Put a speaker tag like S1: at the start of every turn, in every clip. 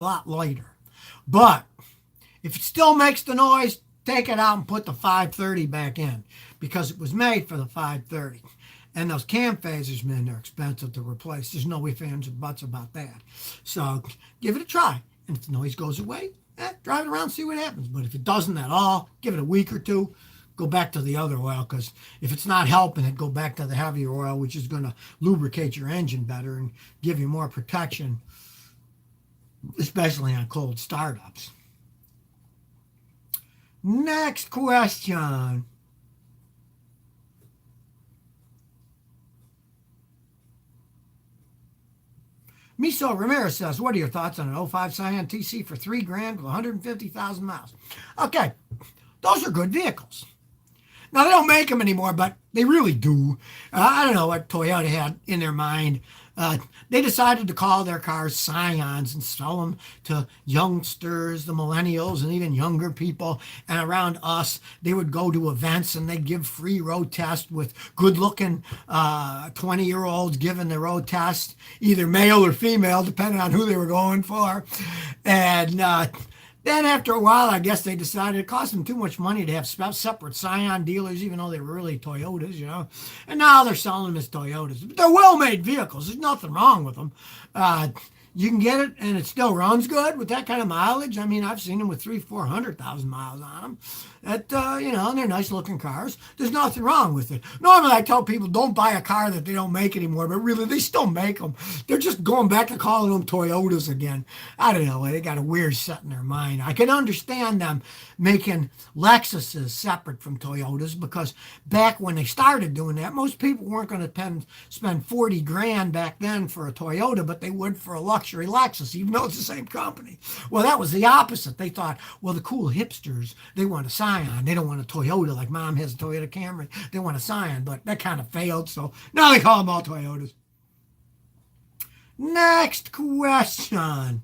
S1: lot lighter. But if it still makes the noise, take it out and put the 530 back in because it was made for the 530. And those cam phasers, man, they're expensive to replace. There's no ifs, ands, or buts about that. So give it a try. And if the noise goes away, drive it around, see what happens. But if it doesn't at all, give it a week or two. Go back to the other oil because if it's not helping it, go back to the heavier oil, which is going to lubricate your engine better and give you more protection, especially on cold startups. Next question. Miso Ramirez says, what are your thoughts on an '05 Scion TC for $3,000 with 150,000 miles? Okay, those are good vehicles. Now, they don't make them anymore, but they really do. I don't know what Toyota had in their mind. They decided to call their cars Scions and sell them to youngsters, the millennials, and even younger people. And around us, they would go to events and they'd give free road tests with good-looking 20-year-olds giving the road test, either male or female, depending on who they were going for. And then after a while, I guess they decided it cost them too much money to have separate Scion dealers, even though they were really Toyotas. And now they're selling them as Toyotas. But they're well-made vehicles. There's nothing wrong with them. You can get it, and it still runs good with that kind of mileage. I mean, I've seen them with 400,000 miles on them. And they're nice-looking cars. There's nothing wrong with it. Normally, I tell people don't buy a car that they don't make anymore, but really, they still make them. They're just going back to calling them Toyotas again. I don't know. They got a weird set in their mind. I can understand them making Lexuses separate from Toyotas because back when they started doing that, most people weren't going to spend 40 grand back then for a Toyota, but they would for a luxury Lexus, even though it's the same company. Well, that was the opposite. They thought, well, the cool hipsters, they want a Scion. They don't want a Toyota like Mom has a Toyota Camry. They want a Scion, but that kind of failed, so now they call them all Toyotas. Next question.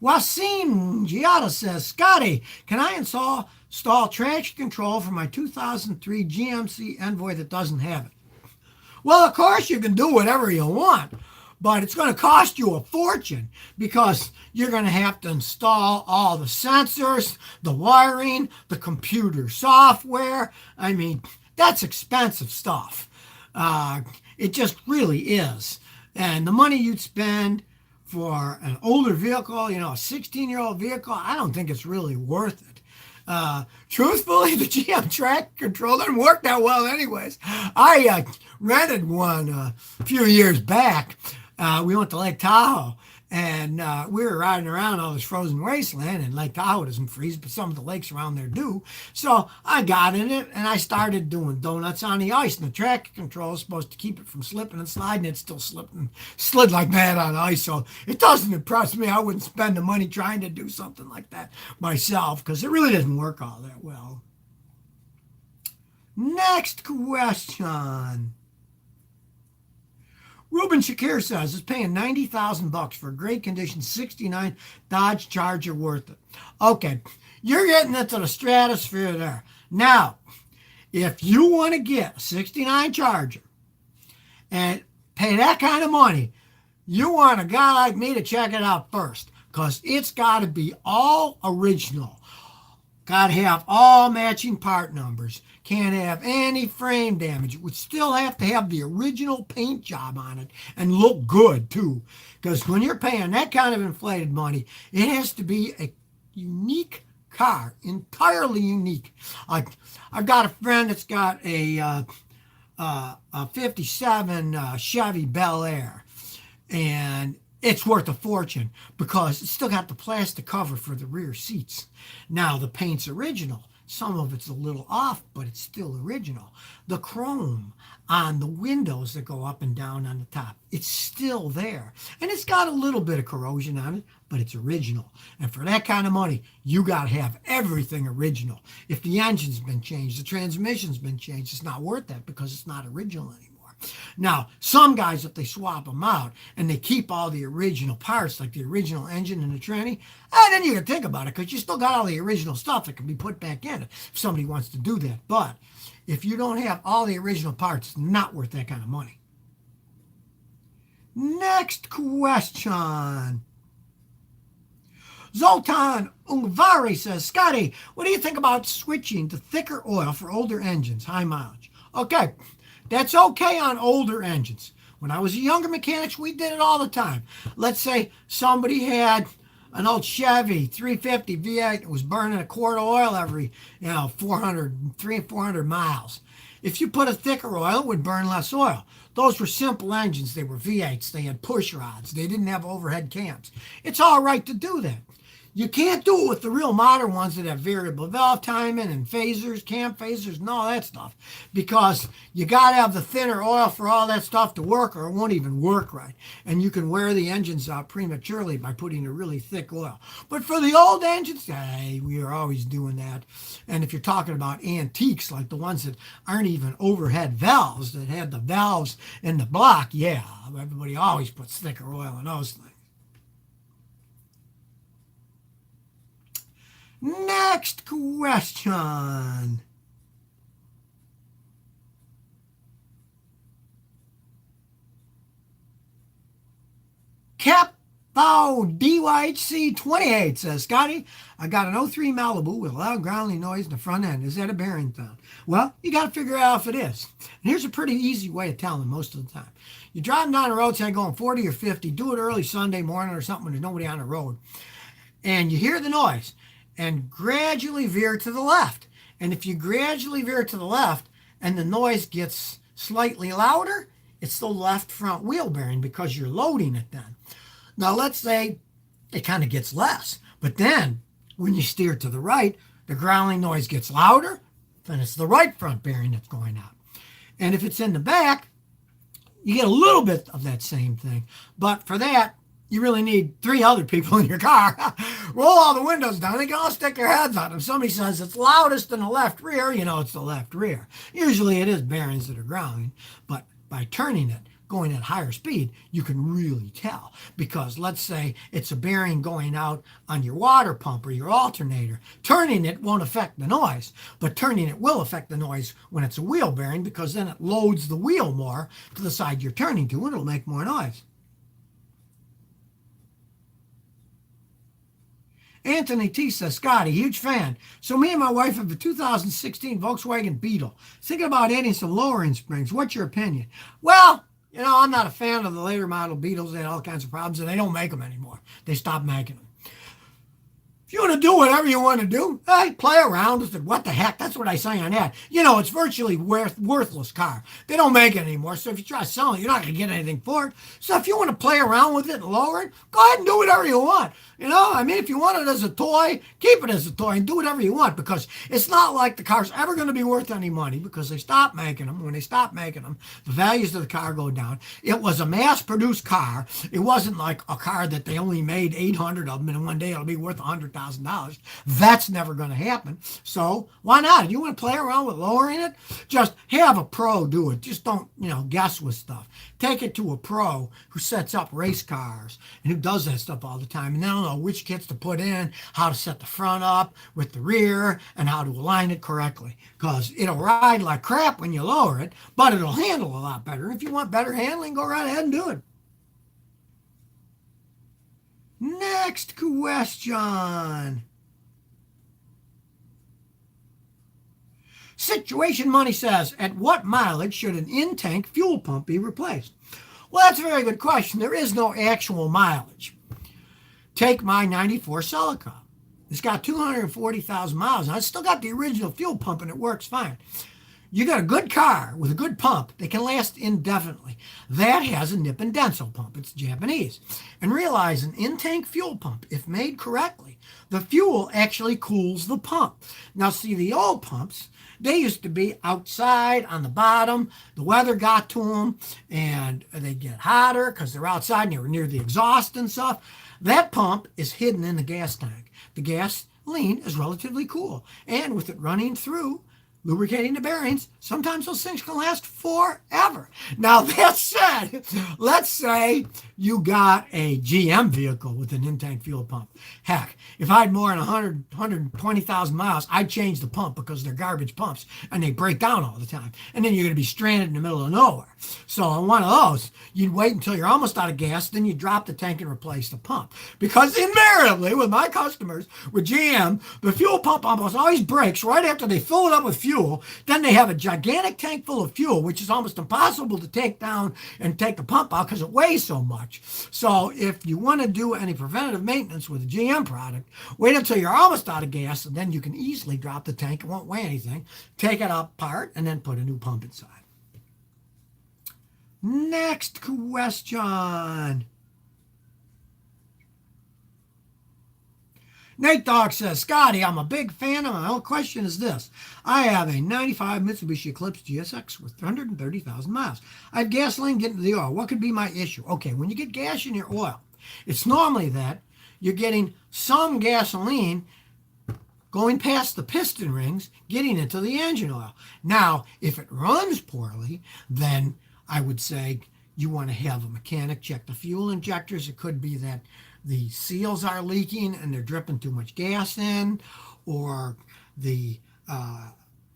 S1: Wasim Giada says, Scotty, can I install traction control for my 2003 GMC Envoy that doesn't have it? Well, of course you can do whatever you want, but it's going to cost you a fortune because you're going to have to install all the sensors, the wiring, the computer software. I mean, that's expensive stuff. It just really is. And the money you'd spend for an older vehicle, a 16-year-old vehicle, I don't think it's really worth it. Truthfully, the GM traction control doesn't work that well anyways. I rented one a few years back. We went to Lake Tahoe, and we were riding around all this frozen wasteland, and Lake Tahoe doesn't freeze, but some of the lakes around there do. So I got in it, and I started doing donuts on the ice, and the traction control is supposed to keep it from slipping and sliding. It still slipped and slid like mad on ice, so it doesn't impress me. I wouldn't spend the money trying to do something like that myself, because it really doesn't work all that well. Next question. Ruben Shakir says it's paying $90,000 for a great condition 69 Dodge Charger worth it. Okay, you're getting into the stratosphere there. Now, if you want to get a 69 Charger and pay that kind of money, you want a guy like me to check it out first because it's got to be all original. Got to have all matching part numbers. Can't have any frame damage. It would still have to have the original paint job on it and look good too. Because when you're paying that kind of inflated money, it has to be a unique car, entirely unique. I've got a friend that's got a 57 Chevy Bel Air, and it's worth a fortune because it's still got the plastic cover for the rear seats. Now, the paint's original. Some of it's a little off, but it's still original. The chrome on the windows that go up and down on the top, it's still there. And it's got a little bit of corrosion on it, but it's original. And for that kind of money, you got to have everything original. If the engine's been changed, the transmission's been changed, it's not worth that because it's not original anymore. Now, some guys, if they swap them out and they keep all the original parts, like the original engine and the tranny, then you can think about it because you still got all the original stuff that can be put back in it if somebody wants to do that. But if you don't have all the original parts, it's not worth that kind of money. Next question. Zoltan Ungvari says, Scotty, what do you think about switching to thicker oil for older engines, high mileage? Okay, that's okay on older engines. When I was a younger mechanic, we did it all the time. Let's say somebody had an old Chevy 350 V8 that was burning a quart of oil every, 400 miles. If you put a thicker oil, it would burn less oil. Those were simple engines. They were V8s. They had push rods. They didn't have overhead cams. It's all right to do that. You can't do it with the real modern ones that have variable valve timing and phasers, cam phasers, and all that stuff, because you got to have the thinner oil for all that stuff to work, or it won't even work right. And you can wear the engines out prematurely by putting a really thick oil. But for the old engines, hey, we are always doing that. And if you're talking about antiques, like the ones that aren't even overhead valves, that had the valves in the block, yeah, everybody always puts thicker oil in those things. Next question. Capo DYHC 28 says, Scotty, I got an '03 Malibu with a loud growling noise in the front end. Is that a bearing sound? Well, you got to figure out if it is. And here's a pretty easy way of telling most of the time. You're driving down the road, say going 40 or 50, do it early Sunday morning or something when there's nobody on the road, and you hear the noise, and gradually veer to the left. And if you gradually veer to the left and the noise gets slightly louder, it's the left front wheel bearing because you're loading it then. Now let's say it kind of gets less, but then when you steer to the right, the growling noise gets louder, then it's the right front bearing that's going out. And if it's in the back, you get a little bit of that same thing. But for that, you really need 3 other people in your car. Roll all the windows down. They can all stick their heads out. If somebody says it's loudest in the left rear, you know it's the left rear. Usually it is bearings that are growling, but by turning it, going at higher speed, you can really tell. Because let's say it's a bearing going out on your water pump or your alternator. Turning it won't affect the noise, but turning it will affect the noise when it's a wheel bearing, because then it loads the wheel more to the side you're turning to and it'll make more noise. Anthony T says, Scotty, huge fan. So me and my wife have a 2016 Volkswagen Beetle. Thinking about adding some lowering springs. What's your opinion? Well, I'm not a fan of the later model Beetles. They had all kinds of problems, and they don't make them anymore. They stopped making them. If you want to do whatever you want to do, hey, play around with it. What the heck? That's what I say on that. It's virtually worthless car. They don't make it anymore. So if you try selling it, you're not going to get anything for it. So if you want to play around with it and lower it, go ahead and do whatever you want. If you want it as a toy, keep it as a toy and do whatever you want, because it's not like the car's ever going to be worth any money, because they stopped making them. When they stop making them, the values of the car go down. It was a mass-produced car. It wasn't like a car that they only made 800 of them and one day it'll be worth $100,000. That's never going to happen. So why not? If you want to play around with lowering it, just have a pro do it. Just don't, guess with stuff. Take it to a pro who sets up race cars and who does that stuff all the time. And they'll know which kits to put in, how to set the front up with the rear, and how to align it correctly. Because it'll ride like crap when you lower it, but it'll handle a lot better. If you want better handling, go right ahead and do it. Next question. Situation Money says, at what mileage should an in-tank fuel pump be replaced? Well, that's a very good question. There is no actual mileage. Take my 94 Celica. It's got 240,000 miles. And it's still got the original fuel pump and it works fine. You got a good car with a good pump that can last indefinitely. That has a Nippon Denso pump. It's Japanese. And realize an in-tank fuel pump, if made correctly, the fuel actually cools the pump. Now, see, the old pumps, they used to be outside on the bottom. The weather got to them, and they get hotter because they're outside and they were near the exhaust and stuff. That pump is hidden in the gas tank. The gasoline is relatively cool. And with it running through, lubricating the bearings, sometimes those things can last forever. Now, that said, let's say you got a GM vehicle with an in-tank fuel pump. Heck, if I had more than 120,000 miles, I'd change the pump because they're garbage pumps and they break down all the time. And then you're going to be stranded in the middle of nowhere. So on one of those, you'd wait until you're almost out of gas, then you drop the tank and replace the pump. Because invariably, with my customers, with GM, the fuel pump almost always breaks right after they fill it up with fuel. Then they have a gigantic tank full of fuel, which is almost impossible to take down and take the pump out because it weighs so much. So if you want to do any preventative maintenance with a GM product, wait until you're almost out of gas, and then you can easily drop the tank. It won't weigh anything. Take it apart, and then put a new pump inside. Next question. Nate Dogg says, Scotty, I'm a big fan of my own question is this. I have a 95 Mitsubishi Eclipse GSX with 130,000 miles. I have gasoline getting to the oil. What could be my issue? Okay, when you get gas in your oil, it's normally that you're getting some gasoline going past the piston rings, getting into the engine oil. Now, if it runs poorly, then I would say you want to have a mechanic check the fuel injectors. It could be that the seals are leaking and they're dripping too much gas in, or the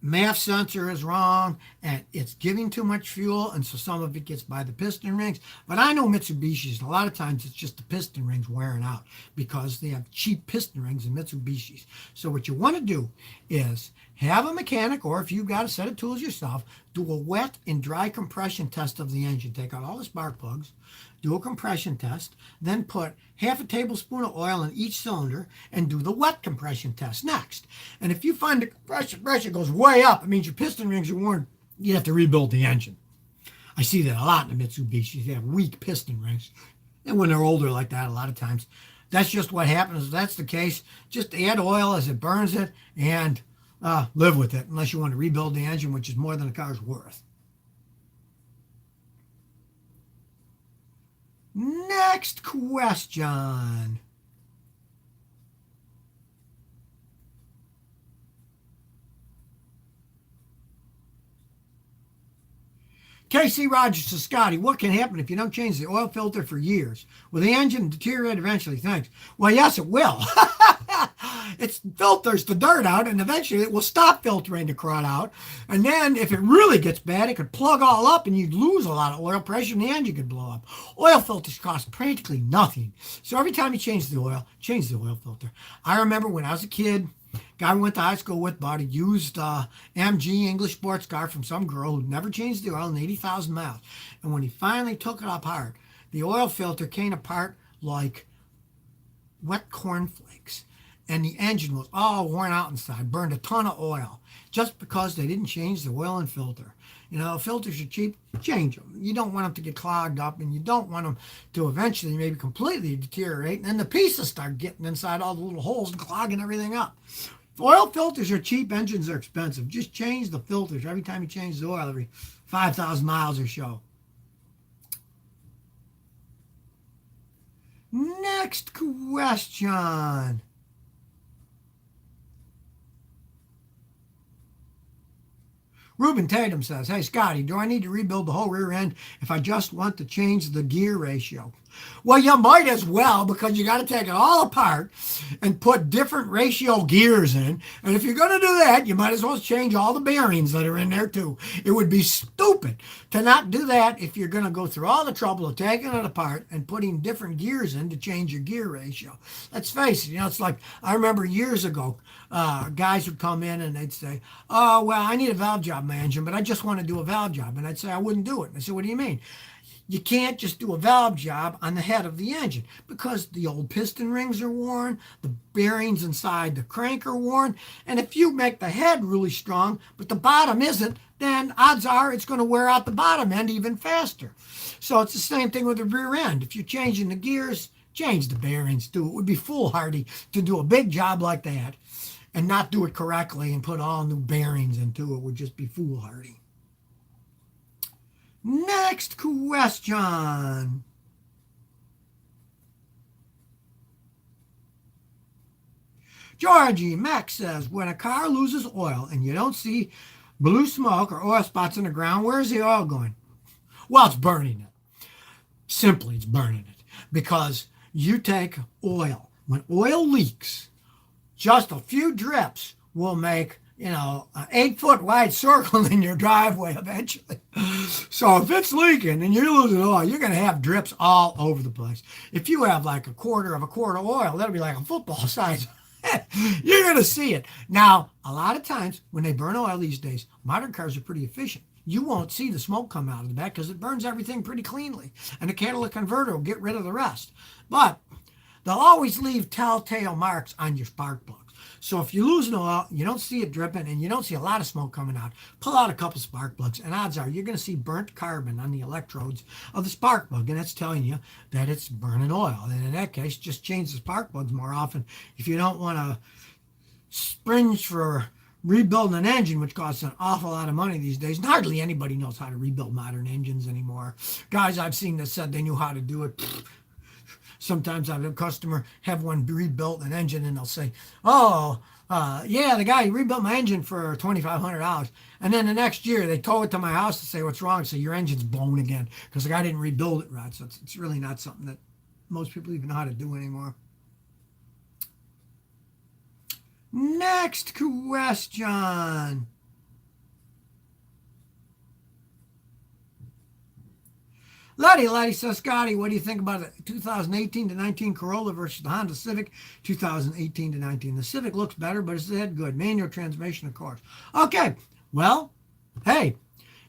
S1: MAF sensor is wrong and it's giving too much fuel, and so some of it gets by the piston rings. But I know Mitsubishis, and a lot of times it's just the piston rings wearing out because they have cheap piston rings in Mitsubishis. So what you want to do is have a mechanic, or if you've got a set of tools yourself, do a wet and dry compression test of the engine. Take out all the spark plugs, do a compression test, then put half a tablespoon of oil in each cylinder and do the wet compression test next. And if you find the compression pressure goes way up, it means your piston rings are worn. You have to rebuild the engine. I see that a lot in the Mitsubishi. They have weak piston rings. And when they're older like that, a lot of times, that's just what happens. If that's the case, just add oil as it burns it and live with it, unless you want to rebuild the engine, which is more than the car's worth. Next question. KC Rogers says, Scotty, what can happen if you don't change the oil filter for years? Will the engine deteriorate eventually? Thanks. Well, yes, it will. It filters the dirt out, and eventually it will stop filtering the crud out. And then if it really gets bad, it could plug all up and you'd lose a lot of oil pressure and the engine could blow up. Oil filters cost practically nothing. So every time you change the oil filter. I remember when I was a kid, guy we went to high school with bought a used MG English sports car from some girl who'd never changed the oil in 80,000 miles. And when he finally took it apart, the oil filter came apart like wet cornflakes. And the engine was all worn out inside, burned a ton of oil, just because they didn't change the oil and filter. You know, filters are cheap, change them. You don't want them to get clogged up, and you don't want them to eventually maybe completely deteriorate, and then the pieces start getting inside all the little holes and clogging everything up. Oil filters are cheap, engines are expensive. Just change the filters every time you change the oil, every 5,000 miles or so. Next question. Ruben Tatum says, hey, Scotty, do I need to rebuild the whole rear end if I just want to change the gear ratio? Well, you might as well, because you got to take it all apart and put different ratio gears in. And if you're going to do that, you might as well change all the bearings that are in there too. It would be stupid to not do that if you're going to go through all the trouble of taking it apart and putting different gears in to change your gear ratio. Let's face it, it's like I remember years ago, guys would come in and they'd say, oh, well, I need a valve job in my engine, but I just want to do a valve job. And I'd say, I wouldn't do it. And I said, what do you mean? You can't just do a valve job on the head of the engine because the old piston rings are worn, the bearings inside the crank are worn, and if you make the head really strong but the bottom isn't, then odds are it's going to wear out the bottom end even faster. So it's the same thing with the rear end. If you're changing the gears, change the bearings too. It would be foolhardy to do a big job like that and not do it correctly and put all new bearings into it. Would just be foolhardy. Next question. Georgie Max says, when a car loses oil and you don't see blue smoke or oil spots in the ground, where's the oil going? Well, it's burning it. Simply, it's burning it because you take oil. When oil leaks, just a few drips will make an 8 foot wide circle in your driveway eventually. So if it's leaking and you're losing oil, you're going to have drips all over the place. If you have like a quarter of a quart of oil, that'll be like a football size. You're going to see it. Now, a lot of times when they burn oil these days, modern cars are pretty efficient. You won't see the smoke come out of the back because it burns everything pretty cleanly. And the catalytic converter will get rid of the rest. But they'll always leave telltale marks on your spark plugs. So if you lose an oil, you don't see it dripping, and you don't see a lot of smoke coming out, pull out a couple spark plugs, and odds are you're going to see burnt carbon on the electrodes of the spark plug, and that's telling you that it's burning oil. And in that case, just change the spark plugs more often if you don't want to springe for rebuilding an engine, which costs an awful lot of money these days. And hardly anybody knows how to rebuild modern engines anymore. Guys I've seen that said they knew how to do it. Sometimes I have a customer have one rebuilt an engine, and they'll say, "Oh, yeah, the guy rebuilt my engine for $2,500." And then the next year they tow it to my house to say, "What's wrong?" So your engine's blown again because the guy didn't rebuild it right. So it's really not something that most people even know how to do anymore. Next question. Letty says, Scotty, what do you think about the 2018 to 19 Corolla versus the Honda Civic 2018 to 19? The Civic looks better, but is that good? Manual transmission, of course. Okay, well, hey,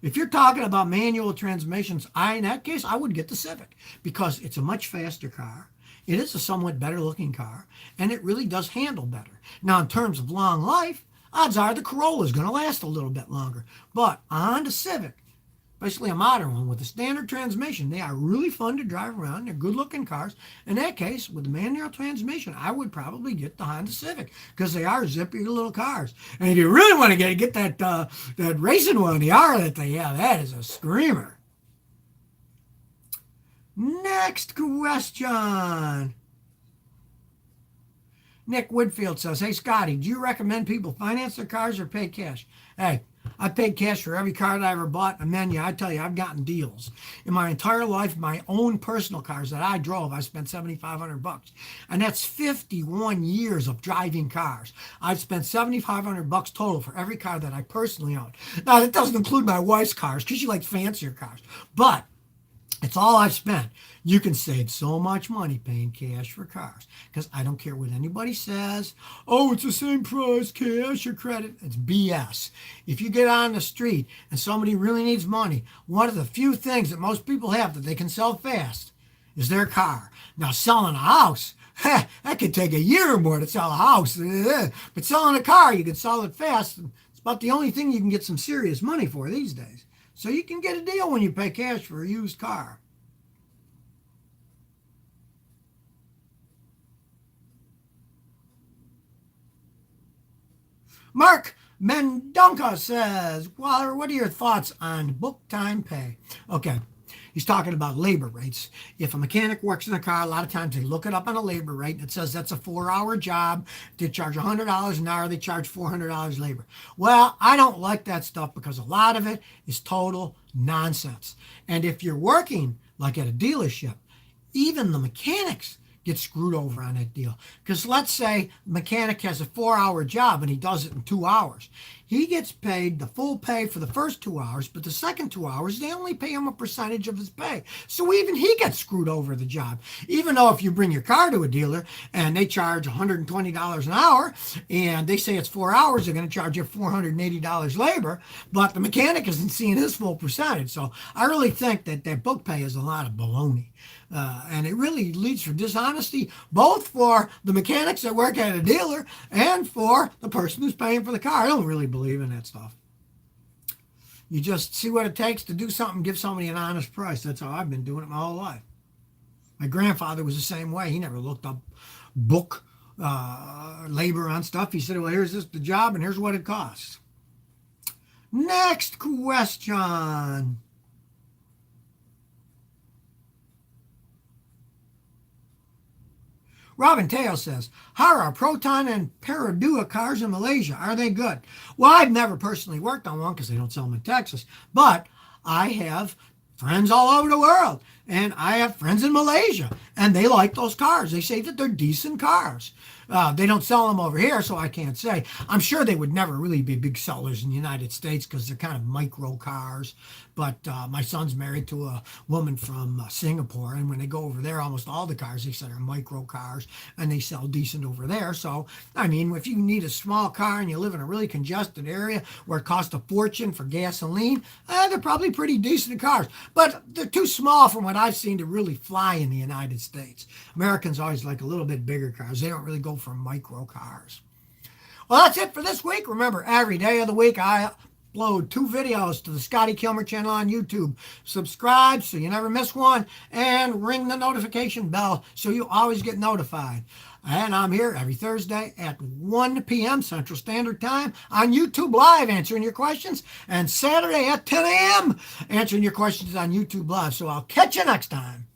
S1: if you're talking about manual transmissions, in that case, I would get the Civic because it's a much faster car. It is a somewhat better looking car, and it really does handle better. Now, in terms of long life, odds are the Corolla is going to last a little bit longer. But a Honda Civic, especially a modern one with a standard transmission, they are really fun to drive around. They're good-looking cars. In that case, with the manual transmission, I would probably get the Honda Civic because they are zippy little cars. And if you really want to get that racing one, the R that they have, that is a screamer. Next question. Nick Woodfield says, hey, Scotty, do you recommend people finance their cars or pay cash? Hey, I paid cash for every car that I ever bought. And man, I tell you, I've gotten deals. In my entire life, my own personal cars that I drove, I spent $7,500. And that's 51 years of driving cars. I've spent $7,500 total for every car that I personally owned. Now, that doesn't include my wife's cars because she likes fancier cars. But it's all I've spent. You can save so much money paying cash for cars because I don't care what anybody says. Oh, it's the same price, cash or credit. It's BS. If you get on the street and somebody really needs money, one of the few things that most people have that they can sell fast is their car. Now, selling a house, that could take a year or more to sell a house. But selling a car, you can sell it fast. It's about the only thing you can get some serious money for these days. So you can get a deal when you pay cash for a used car. Mark Mendonca says, Waller, what are your thoughts on book time pay? Okay, he's talking about labor rates. If a mechanic works in a car, a lot of times they look it up on a labor rate and it says that's a 4-hour job. They charge $100 an hour, they charge $400 labor. Well, I don't like that stuff because a lot of it is total nonsense. And if you're working like at a dealership, even the mechanics get screwed over on that deal. Because let's say the mechanic has a 4-hour job and he does it in 2 hours. He gets paid the full pay for the first 2 hours, but the second 2 hours, they only pay him a percentage of his pay. So even he gets screwed over the job. Even though if you bring your car to a dealer and they charge $120 an hour and they say it's 4 hours, they're going to charge you $480 labor, but the mechanic isn't seeing his full percentage. So I really think that book pay is a lot of baloney. And it really leads for dishonesty, both for the mechanics that work at a dealer and for the person who's paying for the car. I don't really believe in that stuff. You just see what it takes to do something, give somebody an honest price. That's how I've been doing it my whole life. My grandfather was the same way. He never looked up book labor on stuff. He said, well, here's the job and here's what it costs. Next question. Robin Teo says, how are Proton and Perodua cars in Malaysia? Are they good? Well, I've never personally worked on one because they don't sell them in Texas, but I have friends all over the world And I have friends in Malaysia, and they like those cars. They say that they're decent cars. They don't sell them over here, so I can't say. I'm sure they would never really be big sellers in the United States because they're kind of micro cars. But my son's married to a woman from Singapore, and when they go over there, almost all the cars they said are micro cars, and they sell decent over there. So, I mean, if you need a small car and you live in a really congested area where it costs a fortune for gasoline, they're probably pretty decent cars. But they're too small from what I've seen to really fly in the United States. Americans always like a little bit bigger cars. They don't really go for micro cars. Well, that's it for this week. Remember, every day of the week, I upload 2 videos to the Scotty Kilmer channel on YouTube. Subscribe so you never miss one, and ring the notification bell so you always get notified. And I'm here every Thursday at 1 p.m. Central Standard Time on YouTube Live answering your questions, and Saturday at 10 a.m. answering your questions on YouTube Live. So I'll catch you next time.